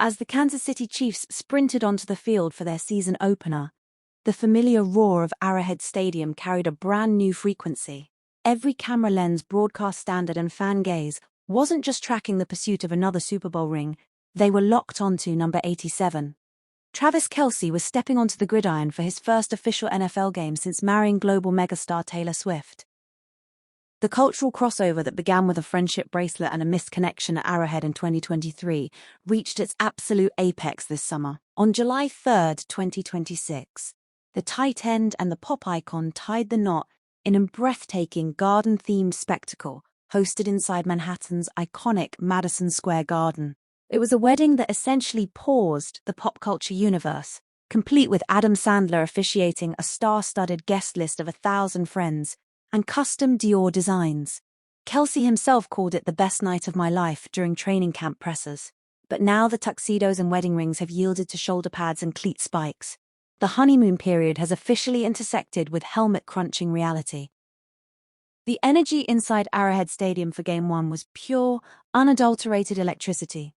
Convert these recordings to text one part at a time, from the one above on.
As the Kansas City Chiefs sprinted onto the field for their season opener, the familiar roar of Arrowhead Stadium carried a brand new frequency. Every camera lens, broadcast standard, and fan gaze wasn't just tracking the pursuit of another Super Bowl ring, they were locked onto number 87. Travis Kelce was stepping onto the gridiron for his first official NFL game since marrying global megastar Taylor Swift. The cultural crossover that began with a friendship bracelet and a missed connection at Arrowhead in 2023 reached its absolute apex this summer. On July 3, 2026, the tight end and the pop icon tied the knot in a breathtaking garden-themed spectacle hosted inside Manhattan's iconic Madison Square Garden. It was a wedding that essentially paused the pop culture universe, complete with Adam Sandler officiating, a star-studded guest list of 1,000 friends, and custom Dior designs. Kelce himself called it the best night of my life during training camp pressers. But now the tuxedos and wedding rings have yielded to shoulder pads and cleat spikes. The honeymoon period has officially intersected with helmet-crunching reality. The energy inside Arrowhead Stadium for Game 1 was pure, unadulterated electricity.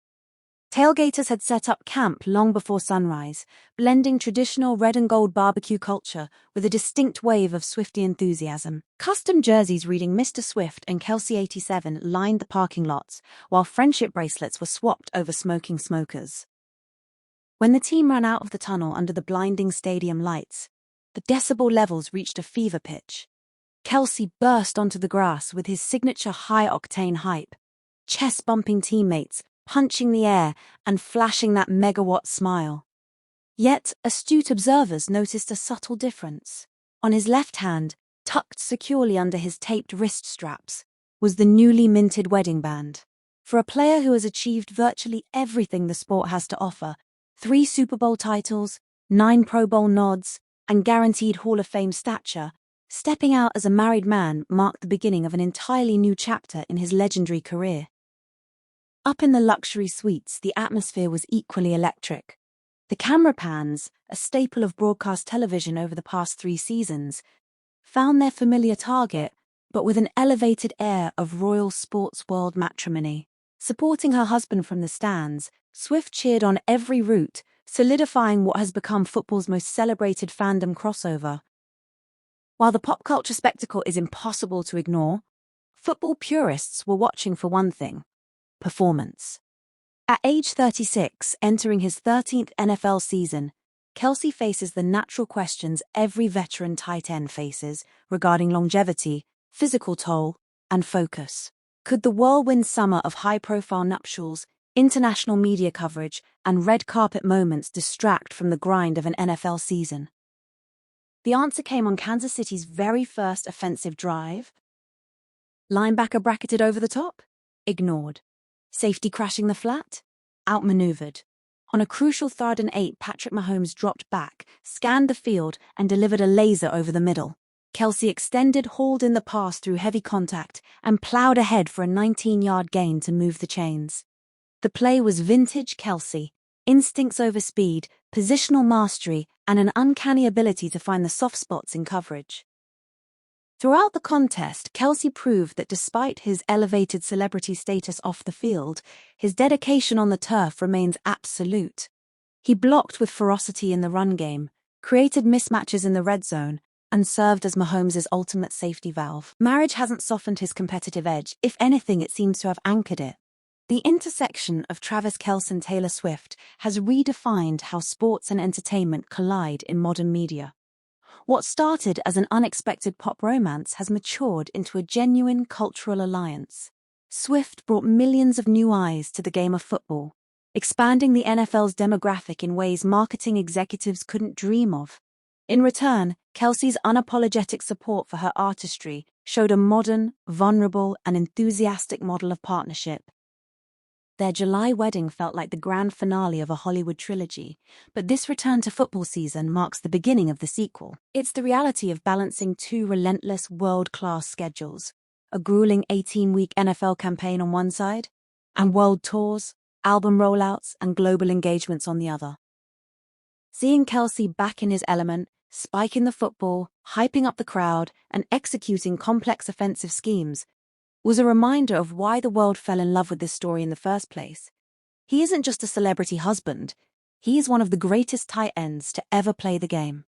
Tailgaters had set up camp long before sunrise, blending traditional red and gold barbecue culture with a distinct wave of Swiftie enthusiasm. Custom jerseys reading Mr. Swift and Kelce 87 lined the parking lots, while friendship bracelets were swapped over smoking smokers. When the team ran out of the tunnel under the blinding stadium lights, the decibel levels reached a fever pitch. Kelce burst onto the grass with his signature high-octane hype, chest-bumping teammates, punching the air and flashing that megawatt smile. Yet, astute observers noticed a subtle difference. On his left hand, tucked securely under his taped wrist straps, was the newly minted wedding band. For a player who has achieved virtually everything the sport has to offer, 3 Super Bowl titles, 9 Pro Bowl nods, and guaranteed Hall of Fame stature, stepping out as a married man marked the beginning of an entirely new chapter in his legendary career. Up in the luxury suites, the atmosphere was equally electric. The camera pans, a staple of broadcast television over the past 3 seasons, found their familiar target, but with an elevated air of royal sports world matrimony. Supporting her husband from the stands, Swift cheered on every route, solidifying what has become football's most celebrated fandom crossover. While the pop culture spectacle is impossible to ignore, football purists were watching for one thing: performance. At age 36, entering his 13th NFL season, Kelce faces the natural questions every veteran tight end faces regarding longevity, physical toll, and focus. Could the whirlwind summer of high-profile nuptials, international media coverage, and red carpet moments distract from the grind of an NFL season? The answer came on Kansas City's very first offensive drive. Linebacker bracketed over the top? Ignored. Safety crashing the flat? Outmaneuvered. On a crucial 3rd and 8, Patrick Mahomes dropped back, scanned the field, and delivered a laser over the middle. Kelce extended, hauled in the pass through heavy contact, and plowed ahead for a 19-yard gain to move the chains. The play was vintage Kelce: instincts over speed, positional mastery, and an uncanny ability to find the soft spots in coverage. Throughout the contest, Kelce proved that despite his elevated celebrity status off the field, his dedication on the turf remains absolute. He blocked with ferocity in the run game, created mismatches in the red zone, and served as Mahomes' ultimate safety valve. Marriage hasn't softened his competitive edge. If anything, it seems to have anchored it. The intersection of Travis Kelce and Taylor Swift has redefined how sports and entertainment collide in modern media. What started as an unexpected pop romance has matured into a genuine cultural alliance. Swift brought millions of new eyes to the game of football, expanding the NFL's demographic in ways marketing executives couldn't dream of. In return, Kelce's unapologetic support for her artistry showed a modern, vulnerable, and enthusiastic model of partnership. Their July wedding felt like the grand finale of a Hollywood trilogy, but this return to football season marks the beginning of the sequel. It's the reality of balancing 2 relentless, world-class schedules: a grueling 18-week NFL campaign on one side, and world tours, album rollouts, and global engagements on the other. Seeing Kelce back in his element, spiking the football, hyping up the crowd, and executing complex offensive schemes was a reminder of why the world fell in love with this story in the first place. He isn't just a celebrity husband, he is one of the greatest tight ends to ever play the game.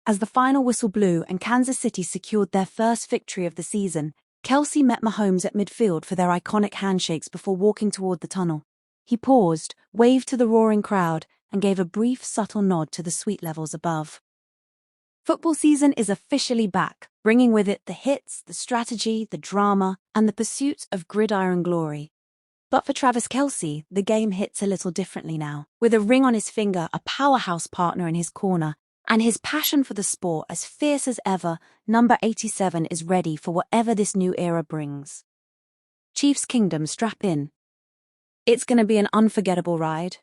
As the final whistle blew and Kansas City secured their first victory of the season, Kelce met Mahomes at midfield for their iconic handshakes before walking toward the tunnel. He paused, waved to the roaring crowd, and gave a brief, subtle nod to the suite levels above. Football season is officially back, bringing with it the hits, the strategy, the drama, and the pursuit of gridiron glory. But for Travis Kelce, the game hits a little differently now. With a ring on his finger, a powerhouse partner in his corner, and his passion for the sport as fierce as ever, number 87 is ready for whatever this new era brings. Chiefs Kingdom, strap in. It's going to be an unforgettable ride.